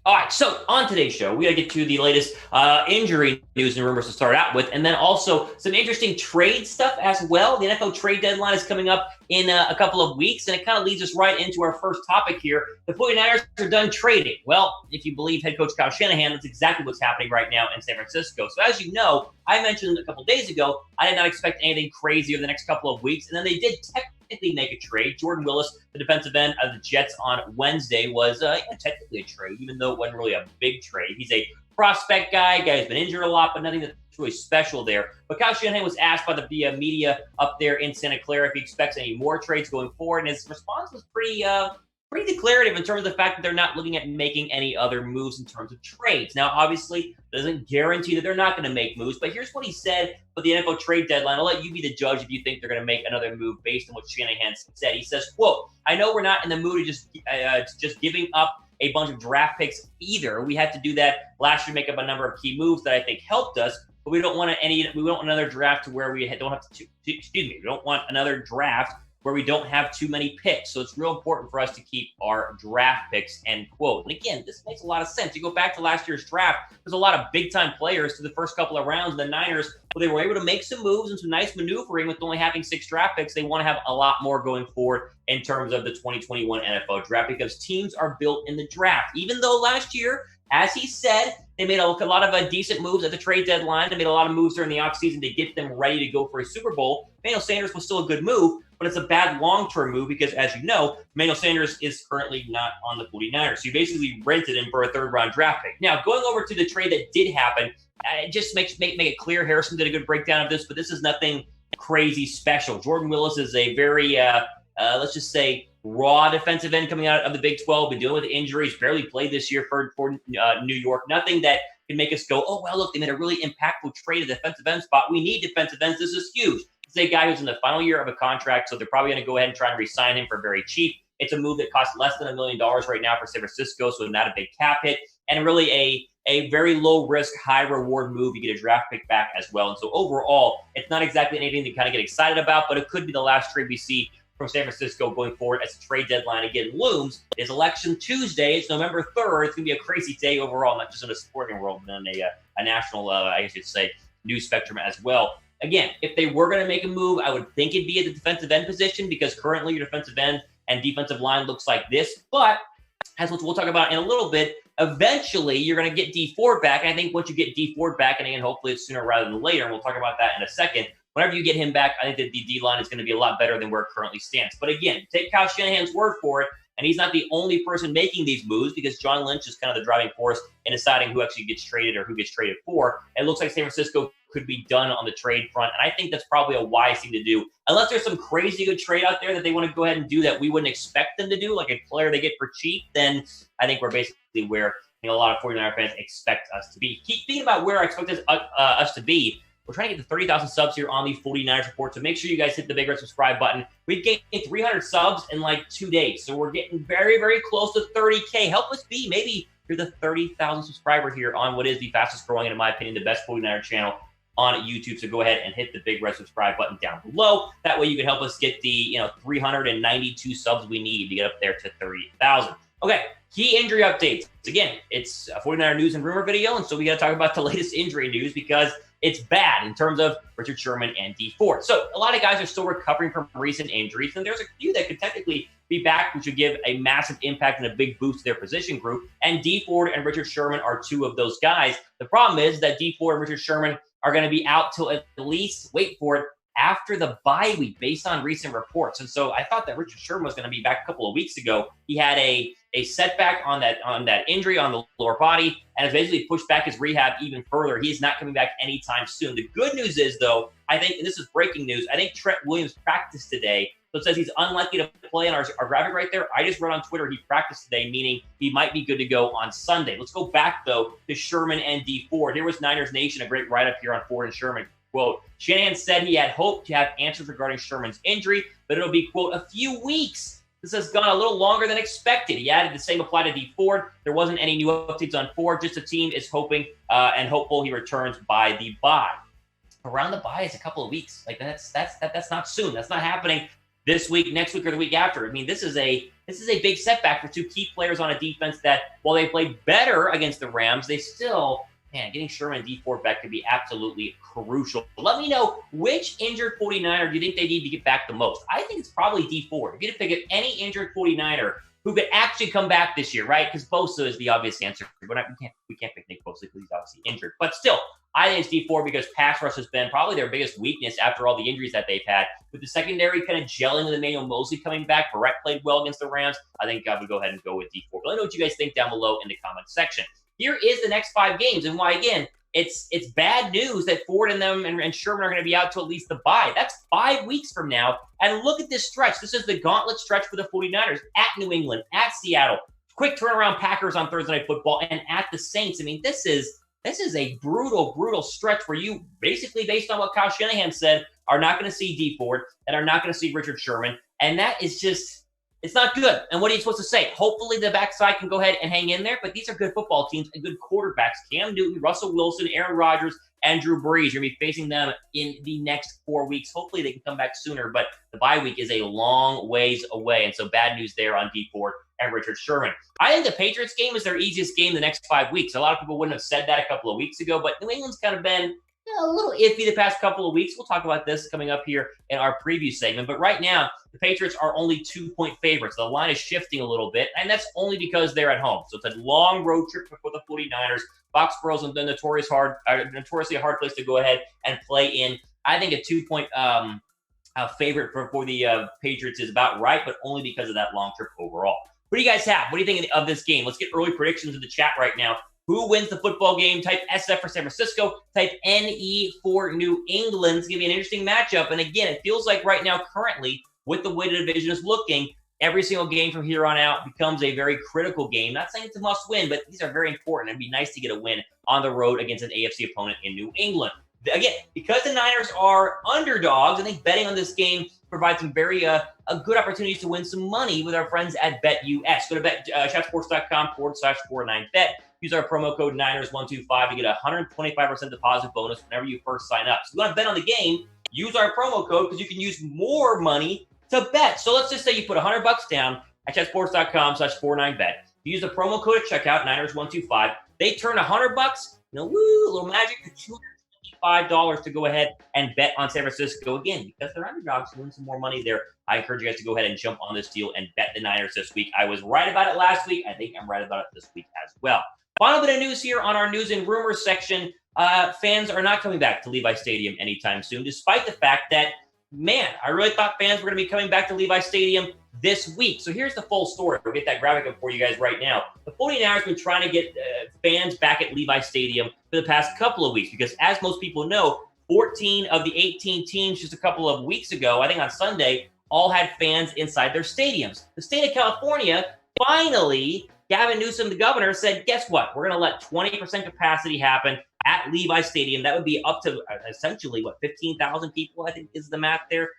All right, so on today's show, we got to get to the latest injury news and rumors to start out with, and then also some interesting trade stuff as well. The NFL trade deadline is coming up in a couple of weeks, and it kind of leads us right into our first topic here. The 49ers are done trading. Well, if you believe head coach Kyle Shanahan, that's exactly what's happening right now in San Francisco. So as you know, I mentioned a couple days ago, I did not expect anything crazy over the next couple of weeks, and then they did technically make a trade. Jordan Willis, the defensive end of the Jets on Wednesday, was technically a trade, even though it wasn't really a big trade. He's a prospect guy who's been injured a lot, but nothing that's really special there. But Kyle Shanahan was asked by the media up there in Santa Clara if he expects any more trades going forward, and his response was pretty declarative in terms of the fact that they're not looking at making any other moves in terms of trades. Now, obviously, it doesn't guarantee that they're not going to make moves, but here's what he said for the NFL trade deadline. I'll let you be the judge if you think they're going to make another move based on what Shanahan said. He says, quote, "I know we're not in the mood of just giving up a bunch of draft picks either. We had to do that last year, make up a number of key moves that I think helped us, but we don't want another draft to where we don't have to, we don't want another draft where we don't have too many picks. So it's real important for us to keep our draft picks," end quote. And again, this makes a lot of sense. You go back to last year's draft, there's a lot of big-time players to the first couple of rounds. The Niners, well, they were able to make some moves and some nice maneuvering with only having 6 draft picks. They want to have a lot more going forward in terms of the 2021 NFL draft because teams are built in the draft. Even though last year, as he said, they made a lot of decent moves at the trade deadline. They made a lot of moves during the offseason to get them ready to go for a Super Bowl. Emmanuel Sanders was still a good move, but it's a bad long-term move because, as you know, Emmanuel Sanders is currently not on the 49ers. So you basically rented him for a third-round draft pick. Now, going over to the trade that did happen, just make it clear. Harrison did a good breakdown of this, but this is nothing crazy special. Jordan Willis is a very, let's just say, raw defensive end coming out of the Big 12, been dealing with injuries, barely played this year for New York. Nothing that can make us go, oh, well, look, they made a really impactful trade at the defensive end spot. We need defensive ends. This is huge. It's a guy who's in the final year of a contract, so they're probably going to go ahead and try and re-sign him for very cheap. It's a move that costs less than $1 million right now for San Francisco, so not a big cap hit, and really a very low-risk, high-reward move. You get a draft pick back as well. And so overall, it's not exactly anything to kind of get excited about, but it could be the last trade we see from San Francisco going forward as the trade deadline again looms. It's Election Tuesday. It's November 3rd. It's going to be a crazy day overall, not just in the sporting world, but in a national, I guess you'd say, news spectrum as well. Again, if they were going to make a move, I would think it'd be at the defensive end position because currently your defensive end and defensive line looks like this. But as we'll talk about in a little bit, eventually you're going to get D Ford back. And I think once you get D Ford back, and again, hopefully it's sooner rather than later, and we'll talk about that in a second, whenever you get him back, I think that the D-line is going to be a lot better than where it currently stands. But again, take Kyle Shanahan's word for it, and he's not the only person making these moves because John Lynch is kind of the driving force in deciding who actually gets traded or who gets traded for. It looks like San Francisco could be done on the trade front, and I think that's probably a wise thing to do. Unless there's some crazy good trade out there that they want to go ahead and do that we wouldn't expect them to do, like a player they get for cheap, then I think we're basically where a lot of 49er fans expect us to be. Keep thinking about where I expect us to be. We're trying to get to 30,000 subs here on the 49ers Report, so make sure you guys hit the big red subscribe button. We've gained 300 subs in like 2 days, so we're getting very, very close to 30K. Help us be. Maybe you're the 30,000 subscriber here on what is the fastest growing, and in my opinion, the best 49er channel on YouTube. So go ahead and hit the big red subscribe button down below. That way you can help us get the 392 subs we need to get up there to 30,000. Okay, key injury updates. Again, it's a 49er news and rumor video, and so we got to talk about the latest injury news because it's bad in terms of Richard Sherman and D Ford. So a lot of guys are still recovering from recent injuries, and there's a few that could technically be back, which would give a massive impact and a big boost to their position group. And D Ford and Richard Sherman are 2 of those guys. The problem is that D Ford and Richard Sherman are going to be out till at least, wait for it, after the bye week based on recent reports. And so I thought that Richard Sherman was going to be back a couple of weeks ago. He had a setback on that injury on the lower body and has basically pushed back his rehab even further. He is not coming back anytime soon. The good news is, though, I think, and this is breaking news, I think Trent Williams practiced today. So it says he's unlikely to play on our graphic right there. I just read on Twitter he practiced today, meaning he might be good to go on Sunday. Let's go back, though, to Sherman and D Ford. Here was Niners Nation, a great write-up here on Ford and Sherman. Quote, Shanahan said he had hoped to have answers regarding Sherman's injury, but it'll be, quote, a few weeks. This has gone a little longer than expected. He added the same apply to D Ford. There wasn't any new updates on Ford. Just the team is hoping and hopeful he returns by the bye. Around the bye is a couple of weeks. Like that's not soon. That's not happening this week, next week, or the week after. I mean, this is a big setback for two key players on a defense that, while they played better against the Rams, they still, getting Sherman Dee back could be absolutely crucial. Let me know which injured 49er do you think they need to get back the most. I think it's probably Dee. If you had to pick any injured 49er who could actually come back this year, right? Because Bosa is the obvious answer. But we can't pick Nick Bosa because he's obviously injured. But still, I think it's Dee because pass rush has been probably their biggest weakness after all the injuries that they've had. With the secondary kind of gelling with Emmanuel Mosley coming back, Barrett played well against the Rams. I think I would go ahead and go with Dee. But let me know what you guys think down below in the comment section. Here is the next 5 games, and why, again, it's bad news that Ford and them and Sherman are going to be out till at least the bye. That's 5 weeks from now. And look at this stretch. This is the gauntlet stretch for the 49ers at New England, at Seattle. Quick turnaround Packers on Thursday Night Football, and at the Saints. I mean, this is a brutal, brutal stretch where you, basically based on what Kyle Shanahan said, are not going to see Dee Ford and are not going to see Richard Sherman. And that is just, it's not good. And what are you supposed to say? Hopefully the backside can go ahead and hang in there, but these are good football teams and good quarterbacks. Cam Newton, Russell Wilson, Aaron Rodgers, and Drew Brees. You're going to be facing them in the next 4 weeks. Hopefully they can come back sooner, but the bye week is a long ways away. And so bad news there on Dee Ford and Richard Sherman. I think the Patriots game is their easiest game the next 5 weeks. A lot of people wouldn't have said that a couple of weeks ago, but New England's kind of been a little iffy the past couple of weeks. We'll talk about this coming up here in our preview segment. But right now, the Patriots are only 2-point favorites. The line is shifting a little bit, and that's only because they're at home. So it's a long road trip for the 49ers. Foxborough's the notoriously hard place to go ahead and play in. I think a 2-point favorite for the Patriots is about right, but only because of that long trip overall. What do you guys have? What do you think of this game? Let's get early predictions in the chat right now. Who wins the football game? Type SF for San Francisco. Type NE for New England. It's going to be an interesting matchup. And again, it feels like right now, currently, with the way the division is looking, every single game from here on out becomes a very critical game. Not saying it's a must-win, but these are very important. It'd be nice to get a win on the road against an AFC opponent in New England. Again, because the Niners are underdogs, I think betting on this game provides some very good opportunities to win some money with our friends at BetUS. Go to chatsports.com/49bet. Use our promo code Niners125 to get a 125% deposit bonus whenever you first sign up. So if you want to bet on the game, use our promo code because you can use more money to bet. So let's just say you put $100 down at chatsports.com/49bet. You use the promo code at checkout, Niners125. They turn $100, a little magic, to $225 to go ahead and bet on San Francisco again because they're underdogs to win some more money there. I encourage you guys to go ahead and jump on this deal and bet the Niners this week. I was right about it last week. I think I'm right about it this week as well. Final bit of news here on our news and rumors section. Fans are not coming back to Levi Stadium anytime soon, despite the fact that, I really thought fans were going to be coming back to Levi Stadium this week. So here's the full story. We'll get that graphic up for you guys right now. The 49ers have been trying to get fans back at Levi Stadium for the past couple of weeks because, as most people know, 14 of the 18 teams just a couple of weeks ago, I think on Sunday, all had fans inside their stadiums. The state of California finally, Gavin Newsom, the governor, said, guess what? We're going to let 20% capacity happen at Levi Stadium. That would be up to essentially, 15,000 people, I think is the math there,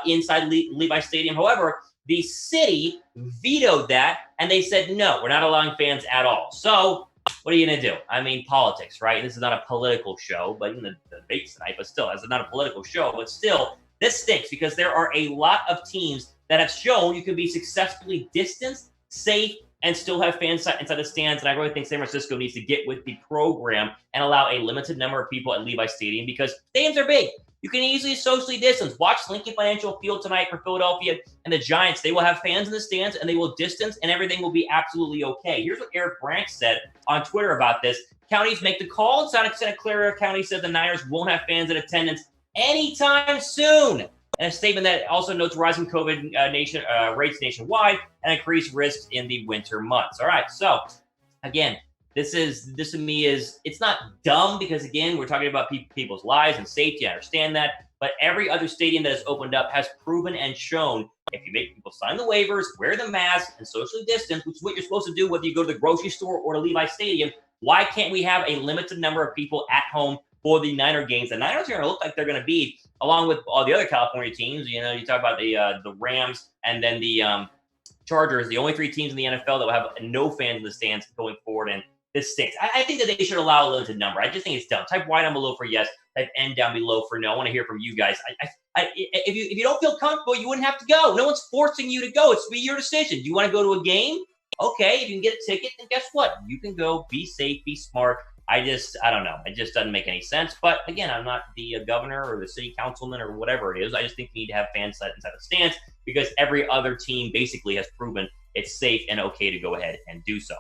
inside Levi Stadium. However, the city vetoed that, and they said, no, we're not allowing fans at all. So what are you going to do? I mean, politics, right? This is not a political show, but even the debates tonight, but still, it's not a political show, but still, this stinks because there are a lot of teams that have shown you can be successfully distanced, safe, and still have fans inside the stands. And I really think San Francisco needs to get with the program and allow a limited number of people at Levi Stadium because stadiums are big. You can easily socially distance. Watch Lincoln Financial Field tonight for Philadelphia and the Giants. They will have fans in the stands, and they will distance, and everything will be absolutely okay. Here's what Eric Brank said on Twitter about this. Counties make the call. Santa Clara County said the Niners won't have fans in attendance anytime soon. And a statement that also notes rising COVID rates nationwide and increased risks in the winter months. All right, so again, this to me is, it's not dumb because, again, we're talking about people's lives and safety. I understand that. But every other stadium that has opened up has proven and shown if you make people sign the waivers, wear the mask, and socially distance, which is what you're supposed to do whether you go to the grocery store or to Levi Stadium, why can't we have a limited number of people at home for the Niner games? The Niners are going to look like they're going to be, along with all the other California teams. You talk about the Rams and then the Chargers, the only 3 teams in the NFL that will have no fans in the stands going forward. And this stinks. I think that they should allow a limited number. I just think it's dumb. Type Y down below for yes. Type N down below for no. I want to hear from you guys. If you don't feel comfortable, you wouldn't have to go. No one's forcing you to go. It's be your decision. Do you want to go to a game? Okay, if you can get a ticket, then guess what? You can go. Be safe, be smart. I don't know. It just doesn't make any sense. But again, I'm not the governor or the city councilman or whatever it is. I just think we need to have fans inside the stands because every other team basically has proven it's safe and okay to go ahead and do so.